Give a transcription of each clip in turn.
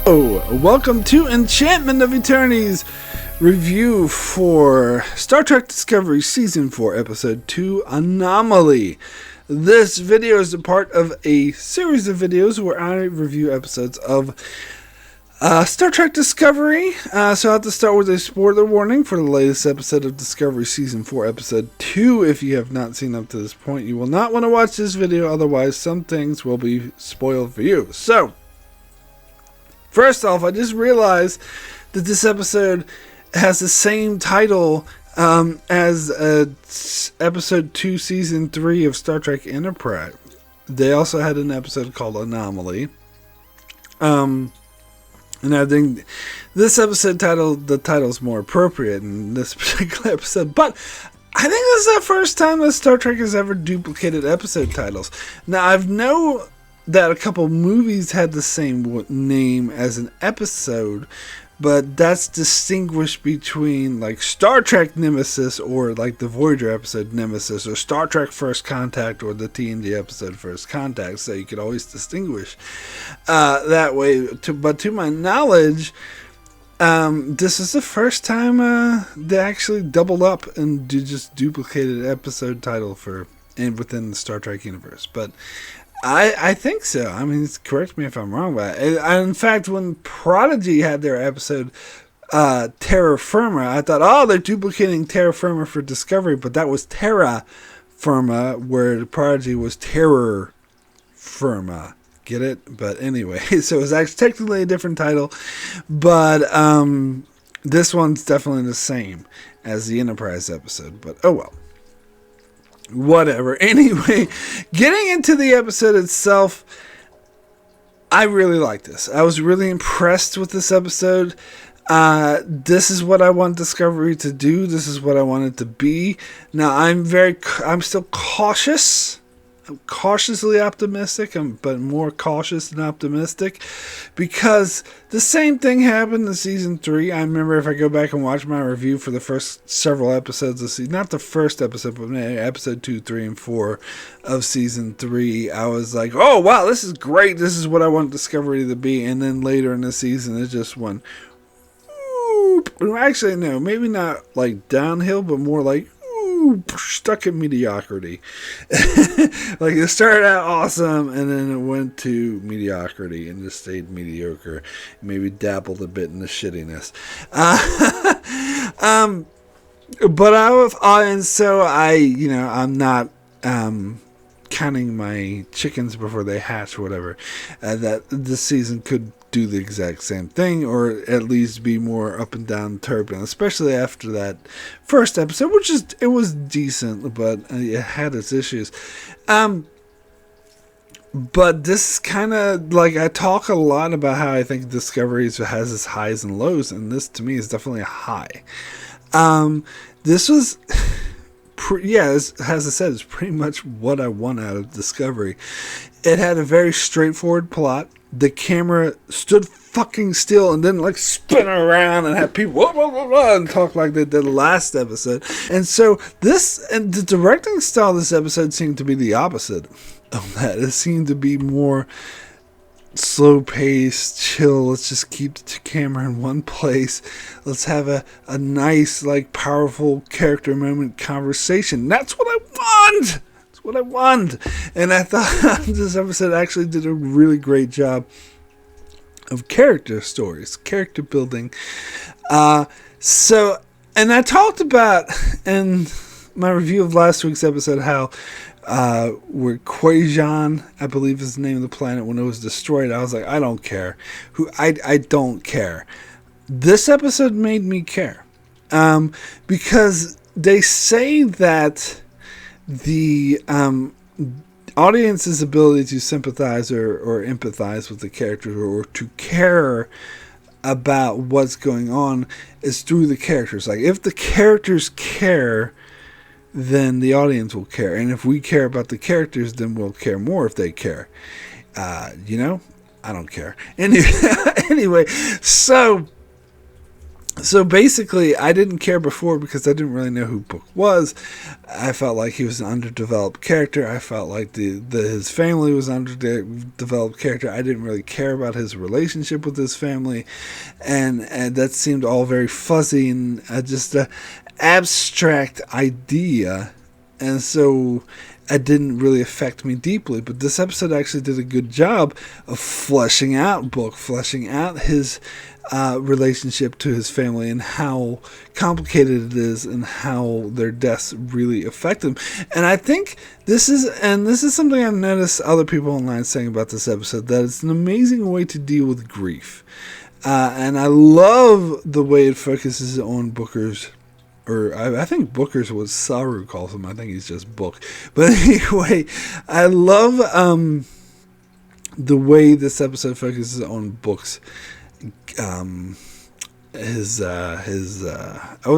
Welcome to Enchantment of Eternity's review for Star Trek Discovery Season 4, Episode 2, Anomaly. This video is a part of a series of videos where I review episodes of Star Trek Discovery. So I have to start with a spoiler warning for the latest episode of Discovery Season 4, Episode 2. If you have not seen up to this point, you will not want to watch this video, otherwise some things will be spoiled for you. So, first off, I just realized that this episode has the same title as Episode 2, Season 3 of Star Trek Enterprise. They also had an episode called Anomaly. And I think this episode the title's more appropriate in this particular episode. But I think this is the first time that Star Trek has ever duplicated episode titles. Now, I know that a couple movies had the same name as an episode, but that's distinguished between like Star Trek Nemesis or like the Voyager episode Nemesis, or Star Trek First Contact or the TNG episode First Contact, so you could always distinguish that way. But to my knowledge, this is the first time they actually doubled up and just duplicated episode title within the Star Trek universe. But I think so. I mean, correct me if I'm wrong, but in fact, when Prodigy had their episode Terra Firma, I thought, they're duplicating Terra Firma for Discovery, but that was Terra Firma, where Prodigy was Terror Firma. Get it? But anyway, so it was actually technically a different title, but this one's definitely the same as the Enterprise episode, but oh well. Whatever. Anyway, getting into the episode itself, I really like this. I was really impressed with this episode. This is what I want Discovery to do. This is what I want it to be. Now, I'm still cautious. I'm cautiously optimistic, but more cautious than optimistic, because the same thing happened in Season 3. I remember, if I go back and watch my review for the first several episodes of season, not the first episode, but episode 2, 3, and 4 of Season 3, I was like, oh, wow, this is great. This is what I want Discovery to be. And then later in the season, it just went, whoop. Actually, no, maybe not like downhill, but more like, stuck in mediocrity. Like, it started out awesome and then it went to mediocrity and just stayed mediocre, maybe dabbled a bit in the shittiness. But I'm not counting my chickens before they hatch or whatever. That this season could do the exact same thing, or at least be more up and down turbulent, especially after that first episode, it was decent, but it had its issues. But this is kind of like, I talk a lot about how I think Discovery has its highs and lows, and this to me is definitely a high. This was as I said, it's pretty much what I want out of Discovery. It had a very straightforward plot. The camera stood fucking still and didn't like spin around and have people whoa, whoa, whoa, whoa, and talk like they did last episode. And so the directing style of this episode seemed to be the opposite of that. It seemed to be more slow paced, chill. Let's just keep the camera in one place. Let's have a nice, like, powerful character moment conversation. That's what I want. What I want. And I thought this episode actually did a really great job of character stories, character building. And I talked about in my review of last week's episode how where Quajan, I believe is the name of the planet, when it was destroyed, I was like, I don't care. I don't care. This episode made me care. Because they say that the audience's ability to sympathize or empathize with the characters, or to care about what's going on, is through the characters. Like, if the characters care, then the audience will care. And if we care about the characters, then we'll care more if they care. I don't care. Anyway, so So basically, I didn't care before because I didn't really know who Book was. I felt like he was an underdeveloped character. I felt like his family was an underdeveloped character. I didn't really care about his relationship with his family, and that seemed all very fuzzy and just an abstract idea. And so it didn't really affect me deeply. But this episode actually did a good job of fleshing out Book, fleshing out his relationship to his family and how complicated it is and how their deaths really affect him. And I think this is something I've noticed other people online saying about this episode, that it's an amazing way to deal with grief. And I love the way it focuses on Booker's, or I think Booker's what Saru calls him. I think he's just Book. But anyway, I love the way this episode focuses on Book's I was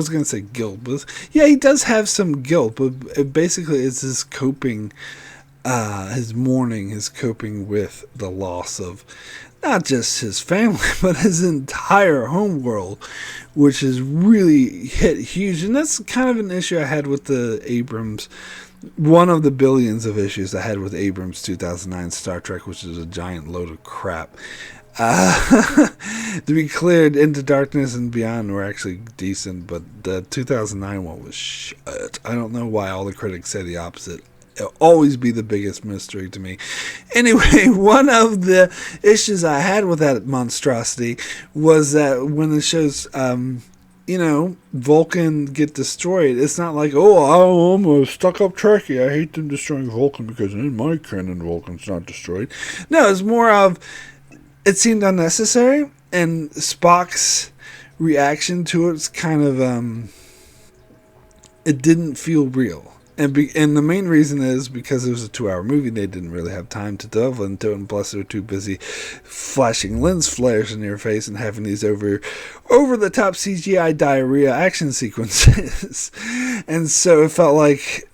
going to say guilt, but yeah, he does have some guilt, but basically it's his coping, his mourning, his coping with the loss of not just his family, but his entire home world, which has really hit huge. And that's kind of an issue I had with the Abrams, one of the billions of issues I had with Abrams' 2009 Star Trek, which is a giant load of crap. To be clear, Into Darkness and Beyond were actually decent, but the 2009 one was shit. I don't know why all the critics say the opposite. It'll always be the biggest mystery to me. Anyway, one of the issues I had with that monstrosity was that when it shows, Vulcan get destroyed, it's not like, oh, I'm a stuck-up Trekkie, I hate them destroying Vulcan because in my canon Vulcan's not destroyed. No, it's more of, it seemed unnecessary, and Spock's reaction to it's kind of, it didn't feel real. And the main reason is because it was a 2-hour movie, they didn't really have time to delve into it, and plus they were too busy flashing lens flares in your face and having these over-the-top CGI diarrhea action sequences. And so it felt like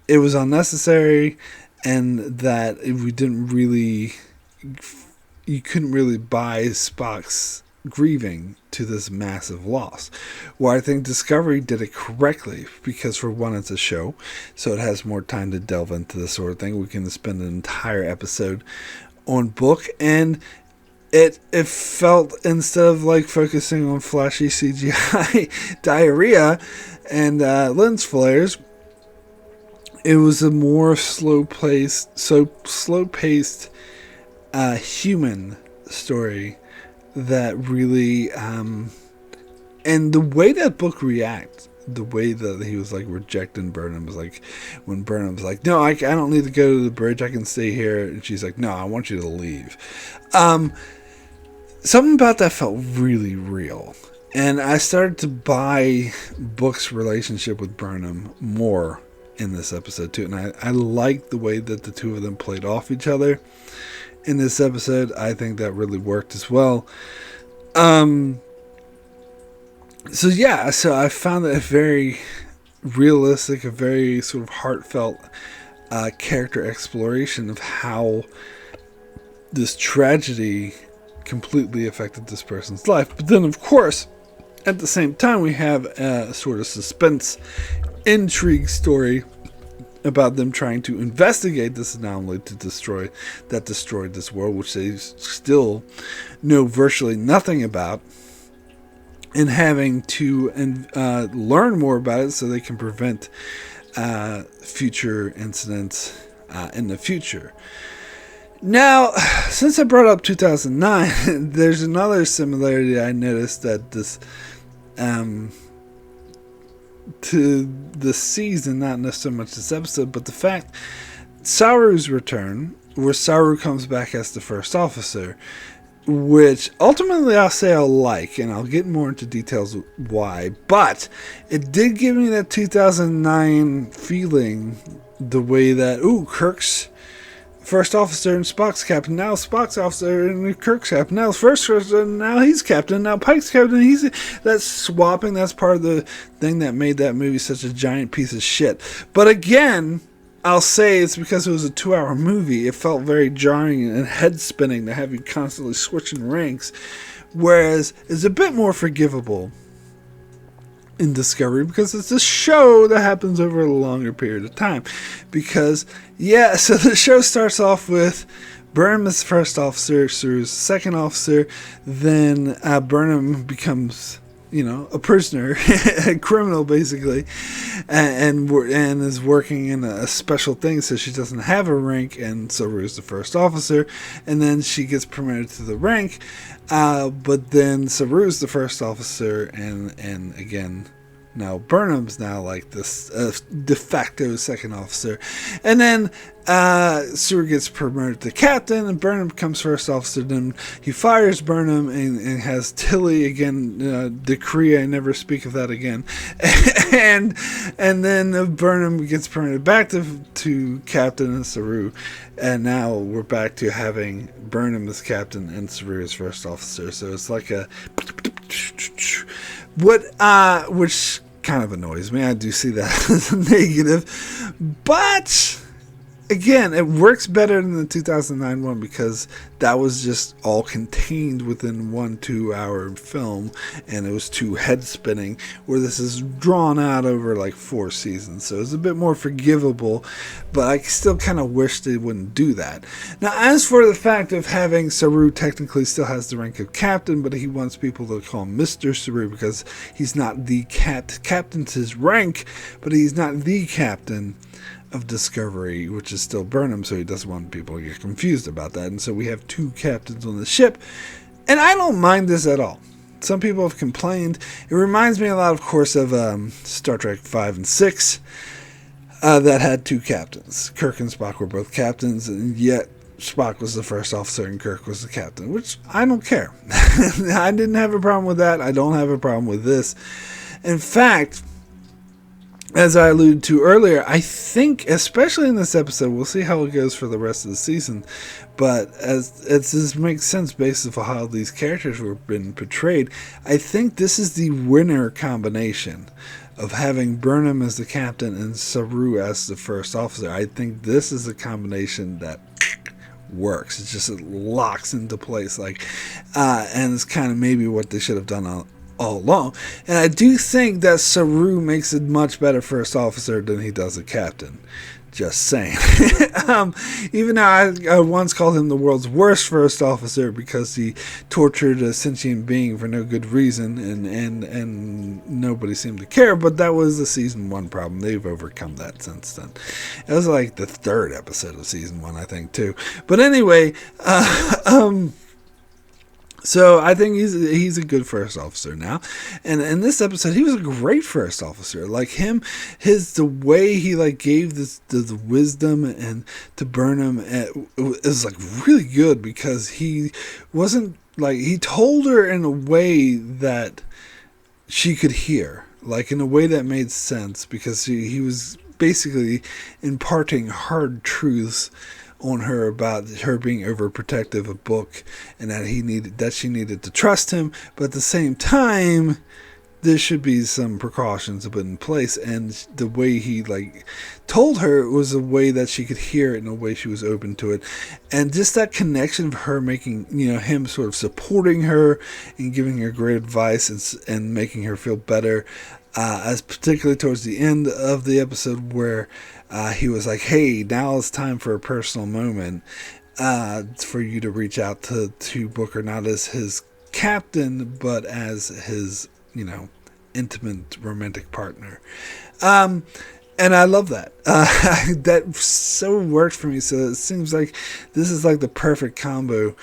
it was unnecessary, and that we didn't really... You couldn't really buy Spock's grieving to this massive loss. Well, I think Discovery did it correctly because, for one, it's a show, so it has more time to delve into this sort of thing. We can spend an entire episode on Book, and it felt, instead of like focusing on flashy CGI diarrhea and lens flares, it was a more slow-paced human story that really and the way that Book reacts, the way that he was like rejecting Burnham, was like when Burnham was like, no, I don't need to go to the bridge, I can stay here, and she's like, no, I want you to leave. Something about that felt really real, and I started to buy Book's relationship with Burnham more in this episode too, and I liked the way that the two of them played off each other in this episode. I think that really worked as well. So I found that a very realistic, a very sort of heartfelt character exploration of how this tragedy completely affected this person's life. But then, of course, at the same time, we have a sort of suspense, intrigue story about them trying to investigate this anomaly destroyed this world, which they still know virtually nothing about, and having to learn more about it so they can prevent future incidents in the future. Now, since I brought up 2009, there's another similarity I noticed that this to the season, not so much this episode, but the fact Saru's return, where Saru comes back as the first officer, which ultimately I'll say I like, and I'll get more into details why, but it did give me that 2009 feeling, the way that, Kirk's first officer and Spock's captain, now Spock's officer and Kirk's captain, now first officer, now he's captain, now Pike's captain, that's swapping, that's part of the thing that made that movie such a giant piece of shit. But again, I'll say it's because it was a 2-hour movie, it felt very jarring and head spinning to have you constantly switching ranks, whereas it's a bit more forgivable in Discovery because it's a show that happens over a longer period of time. Because, so the show starts off with Burnham is the first officer, Saru's second officer, then Burnham becomes, a prisoner, a criminal basically, and is working in a special thing, so she doesn't have a rank, and Saru's the first officer, and then she gets promoted to the rank, but then Saru's the first officer, and again, now Burnham's now like this de facto second officer, and then Saru gets promoted to captain, and Burnham becomes first officer. Then he fires Burnham and has Tilly again decree I never speak of that again, and then Burnham gets promoted back to captain and Saru, and now we're back to having Burnham as captain and Saru as first officer. So it's like a which kind of annoys me. I do see that as a negative, but again, it works better than the 2009 one because that was just all contained within 1-2 hour film, and it was too head spinning, where this is drawn out over like 4 seasons, so it's a bit more forgivable, but I still kind of wish they wouldn't do that. Now, as for the fact of having Saru technically still has the rank of captain, but he wants people to call him Mr. Saru because he's not the captain's his rank, but he's not the captain of Discovery, which is still Burnham, so he doesn't want people to get confused about that. And so we have 2 captains on the ship, and I don't mind this at all. Some people have complained. It reminds me a lot, of course, of Star Trek 5 and 6 that had 2 captains. Kirk and Spock were both captains, and yet Spock was the first officer and Kirk was the captain, which I don't care. I didn't have a problem with that. I don't have a problem with this. In fact, as I alluded to earlier, I think, especially in this episode, we'll see how it goes for the rest of the season, but as this makes sense based on how these characters were been portrayed, I think this is the winner combination of having Burnham as the captain and Saru as the first officer. I think this is a combination that works. It locks into place, and it's kind of maybe what they should have done all along. And I do think that Saru makes a much better first officer than he does a captain. Just saying. Even though I once called him the world's worst first officer because he tortured a sentient being for no good reason, and nobody seemed to care, but that was the season 1 problem. They've overcome that since then. It was like the 3rd episode of season 1, I think, too. But anyway, so I think he's a good first officer now, and in this episode he was a great first officer. Like the way he gave the wisdom and to Burnham, it was really good because he wasn't he told her in a way that she could hear, in a way that made sense, because he was basically imparting hard truths on her about her being overprotective of Book, and that she needed to trust him, but at the same time there should be some precautions put in place. And the way he told her was a way that she could hear it, in a way she was open to it, and just that connection of her making him sort of supporting her and giving her great advice and making her feel better, as particularly towards the end of the episode where he was like, hey, now it's time for a personal moment, for you to reach out to Booker, not as his captain, but as his, intimate romantic partner. And I love that. That so worked for me. So it seems like this is the perfect combo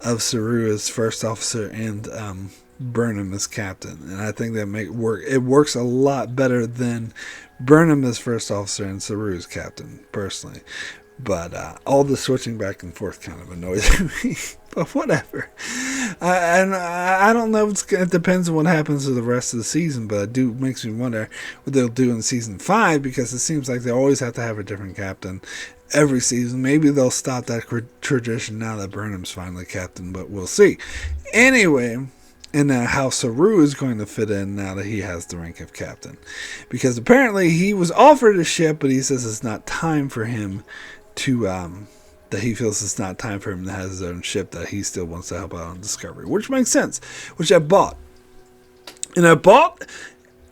of Saru as first officer and Burnham as captain. And I think that it works a lot better than Burnham as first officer and Saru as captain, personally. But all the switching back and forth kind of annoys me. But whatever. And I don't know. It depends on what happens to the rest of the season. But it makes me wonder what they'll do in season 5, because it seems like they always have to have a different captain every season. Maybe they'll stop that tradition now that Burnham's finally captain, but we'll see. Anyway, and how Saru is going to fit in now that he has the rank of captain. Because apparently he was offered a ship, but he says it's not time for him to, that he feels it's not time for him to have his own ship, that he still wants to help out on Discovery. Which makes sense, which I bought. And I bought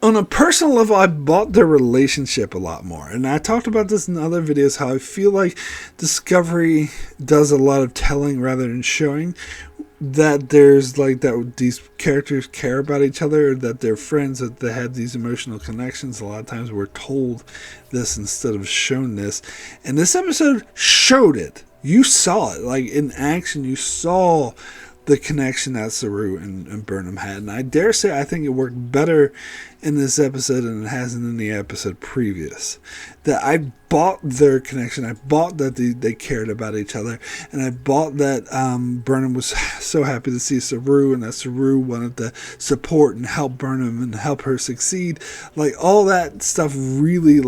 on a personal level, I bought their relationship a lot more. And I talked about this in other videos, how I feel like Discovery does a lot of telling rather than showing. That there's like that these characters care about each other, or that they're friends, that they have these emotional connections. A lot of times we're told this instead of shown this. And this episode showed it. You saw it. Like in action, you saw the connection that Saru and Burnham had. And I dare say I think it worked better in this episode than it has in any episode previous. That I bought their connection. I bought that they cared about each other. And I bought that Burnham was so happy to see Saru, and that Saru wanted to support and help Burnham and help her succeed. Like all that stuff really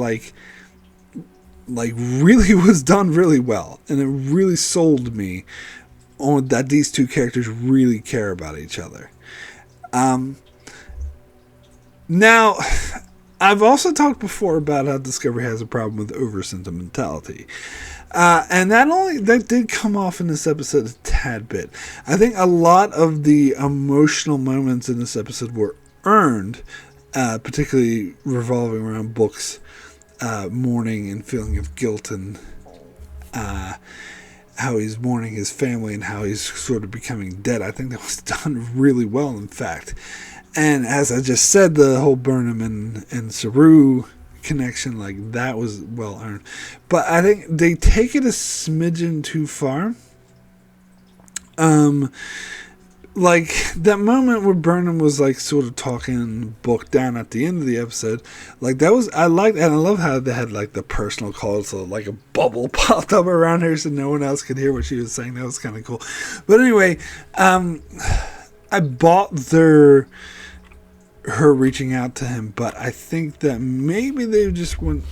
really was done really well. And it really sold me on that these two characters really care about each other. Now, I've also talked before about how Discovery has a problem with over sentimentality. And that did come off in this episode a tad bit. I think a lot of the emotional moments in this episode were earned, particularly revolving around Book's mourning and feeling of guilt, and how he's mourning his family and how he's sort of becoming dead. I think that was done really well, in fact. And as I just said, the whole Burnham and Saru connection, like that was well earned. But I think they take it a smidgen too far. Like that moment where Burnham was like sort of talking Book down at the end of the episode, like that was, I liked, and I love how they had like the personal call, so like a bubble popped up around her so no one else could hear what she was saying. That was kind of cool. But anyway, I bought her reaching out to him, but I think that maybe they just went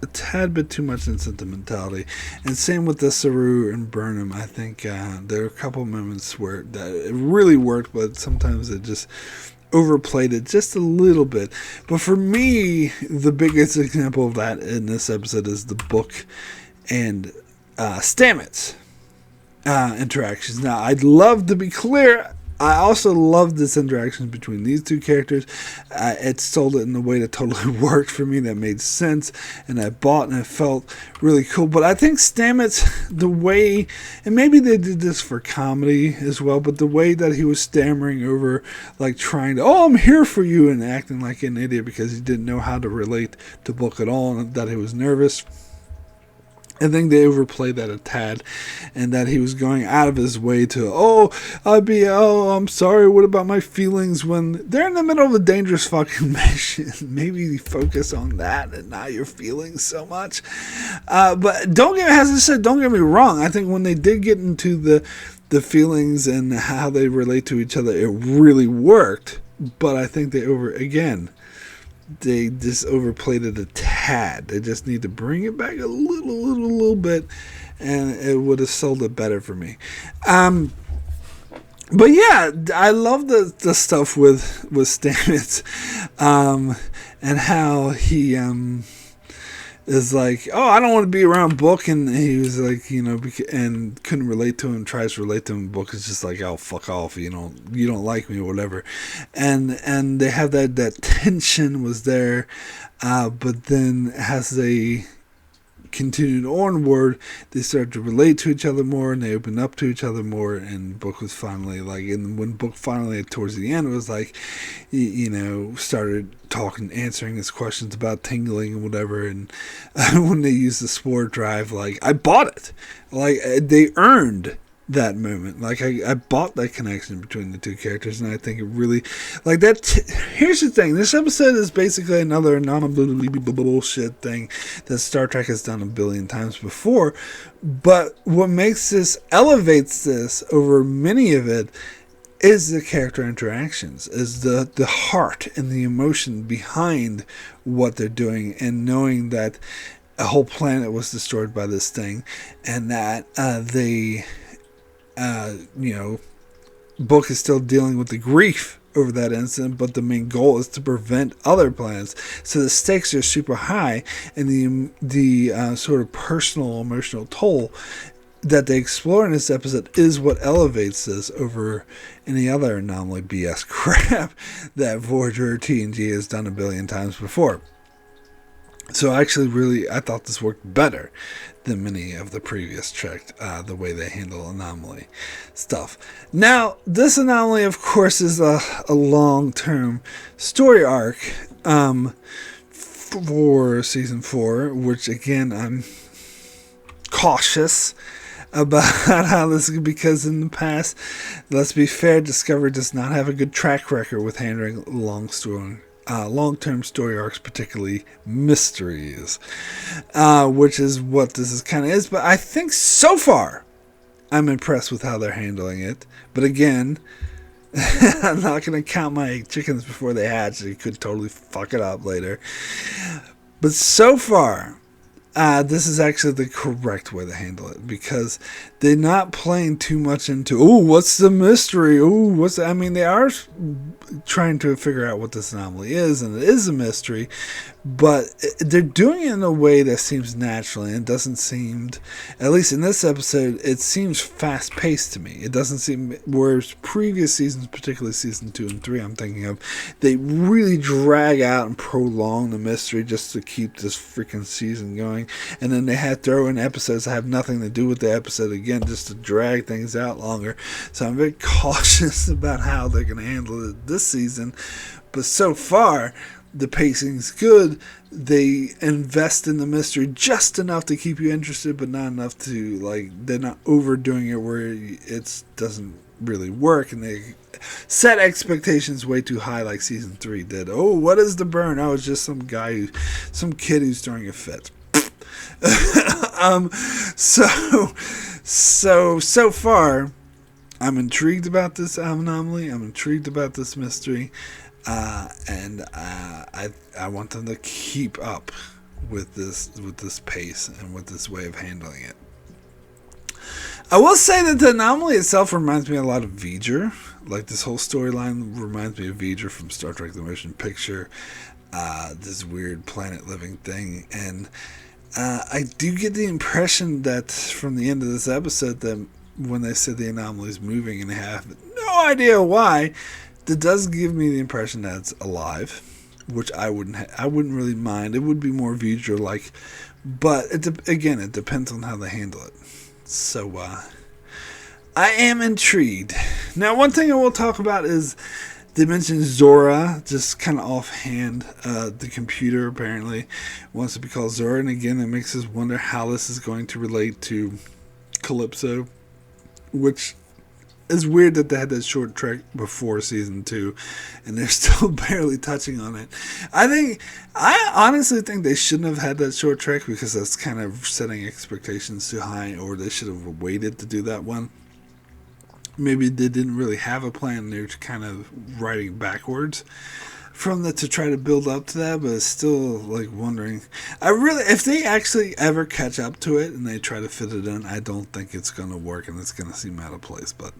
a tad bit too much in sentimentality. And same with the Saru and Burnham. I think there are a couple moments where that it really worked, but sometimes it just overplayed it just a little bit. But for me, the biggest example of that in this episode is the Book and Stamets interactions. Now, I'd love to be clear, I also love this interaction between these two characters. It sold it in a way that totally worked for me, that made sense, and I bought, and it felt really cool. But I think Stamets, the way, and maybe they did this for comedy as well, but the way that he was stammering over, like trying to, oh, I'm here for you, and acting like an idiot because he didn't know how to relate to Book at all, and that he was nervous. I think they overplayed that a tad, and that he was going out of his way to, I'm sorry, what about my feelings, when they're in the middle of a dangerous fucking mission. Maybe focus on that and not your feelings so much. But as I said, don't get me wrong. I think when they did get into the feelings and how they relate to each other, it really worked. But I think they just overplayed it a tad. They just need to bring it back a little bit, and it would have sold it better for me. But yeah, I love the stuff with Stamets, and how he is like, oh, I don't want to be around Book, and he was like, and couldn't relate to him, tries to relate to him. Book is just like, oh, fuck off, you don't like me or whatever, and they have that tension was there, but then as they continued onward, they started to relate to each other more, and they opened up to each other more, and Book was finally like, and when Book finally towards the end was like, started talking, answering his questions about tingling and whatever, and when they used the spore drive, like, I bought it. Like, they earned that moment. Like, I bought that connection between the two characters, and I think it really, like, that, here's the thing, this episode is basically another Anomaly bullshit thing that Star Trek has done a billion times before, but what elevates this over many of it, is the character interactions, is the heart and the emotion behind what they're doing, and knowing that a whole planet was destroyed by this thing, and that Book is still dealing with the grief over that incident, but the main goal is to prevent other planets. So the stakes are super high, and the sort of personal, emotional toll that they explore in this episode is what elevates this over any other Anomaly BS crap that Voyager or TNG has done a billion times before. So actually, I thought this worked better than many of the previous Trek, the way they handle Anomaly stuff. Now, this Anomaly, of course, is a long-term story arc for Season 4, which, again, I'm cautious about how this is, because in the past, let's be fair, Discovery does not have a good track record with handling long-term story arcs, particularly mysteries, which is what this kind of is. But I think so far, I'm impressed with how they're handling it. But again, I'm not going to count my chickens before they hatch. You could totally fuck it up later. But so far, this is actually the correct way to handle it, because they're not playing too much into, what's the mystery? I mean, they are trying to figure out what this anomaly is, and it is a mystery, but they're doing it in a way that seems natural, and it doesn't seem, at least in this episode, it seems fast-paced to me. It doesn't seem, whereas previous seasons, particularly season 2 and 3, I'm thinking of, they really drag out and prolong the mystery just to keep this freaking season going, and then they had throw in episodes that have nothing to do with the episode again, just to drag things out longer. So I'm very cautious about how they're going to handle it this season. But so far, the pacing's good. They invest in the mystery just enough to keep you interested, but not enough to, they're not overdoing it where it doesn't really work, and they set expectations way too high like season 3 did. What is the burn? It's just some kid who's throwing a fit. So far, I'm intrigued about this anomaly. I'm intrigued about this mystery, and I want them to keep up with this pace and with this way of handling it. I will say that the anomaly itself reminds me a lot of V'ger. Like, this whole storyline reminds me of V'ger from Star Trek The Motion Picture. This weird planet-living thing, and I do get the impression that from the end of this episode, that when they said the anomaly is moving and they have no idea why, that does give me the impression that it's alive, which I wouldn't really mind. It would be more V'ger-like, but it depends on how they handle it. So I am intrigued. Now, one thing I will talk about is, they mentioned Zora, just kind of offhand. The computer apparently wants to be called Zora, and again, it makes us wonder how this is going to relate to Calypso, which is weird that they had that short trek before season 2, and they're still barely touching on it. I honestly think they shouldn't have had that short trek, because that's kind of setting expectations too high, or they should have waited to do that one. Maybe they didn't really have a plan. They're kind of writing backwards from that to try to build up to that, but it's still wondering. If they actually ever catch up to it and they try to fit it in, I don't think it's going to work, and it's going to seem out of place. But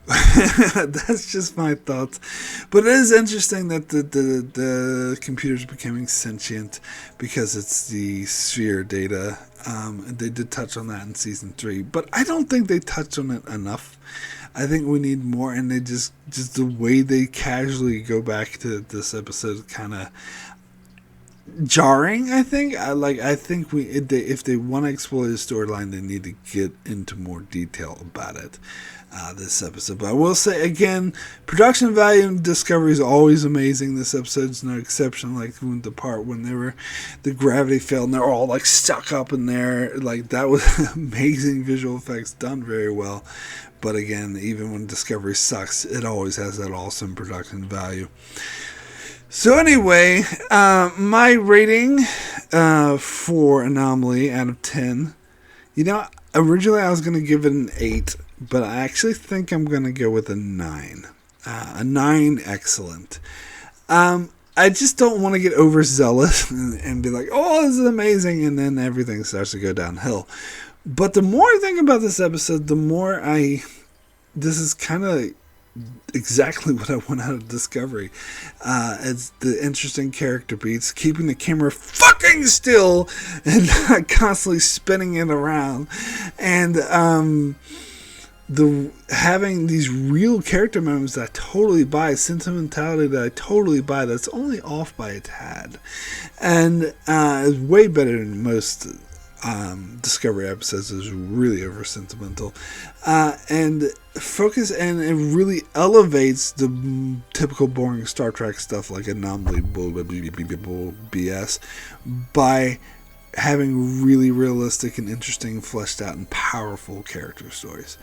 that's just my thoughts. But it is interesting that the computer's becoming sentient because it's the sphere data. They did touch on that in season 3, but I don't think they touched on it enough. I think we need more, and they just the way they casually go back to this episode, kind of jarring. I think if they want to explore the storyline, they need to get into more detail about it. This episode, but I will say again, production value and Discovery is always amazing. This episode's no exception. Like when the part when the gravity failed and they're all stuck up in there, that was amazing visual effects, done very well. But again, even when Discovery sucks, it always has that awesome production value. So anyway, my rating for Anomaly out of 10, originally I was going to give it an 8, but I actually think I'm going to go with a 9. A 9, excellent. I just don't want to get overzealous and be like, this is amazing, and then everything starts to go downhill. But the more I think about this episode, the more this is kind of exactly what I want out of Discovery. It's the interesting character beats, keeping the camera fucking still and not constantly spinning it around, and the having these real character moments that I totally buy, sentimentality that I totally buy, that's only off by a tad, and is way better than most Discovery episodes. Is really over sentimental, and focus, and it really elevates the typical boring Star Trek stuff like Anomaly BS by having really realistic and interesting, fleshed out, and powerful character stories.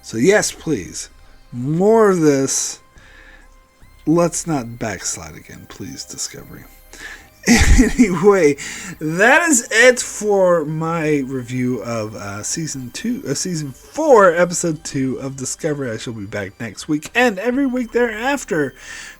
So yes, please, more of this. Let's not backslide again, please, Discovery. Anyway, that is it for my review of season 4, episode 2 of Discovery. I shall be back next week and every week thereafter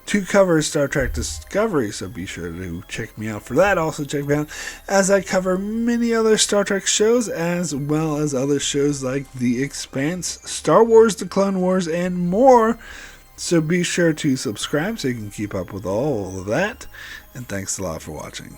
to cover Star Trek Discovery, so be sure to check me out for that. Also check me out as I cover many other Star Trek shows, as well as other shows like The Expanse, Star Wars, The Clone Wars, and more. So be sure to subscribe so you can keep up with all of that. And thanks a lot for watching.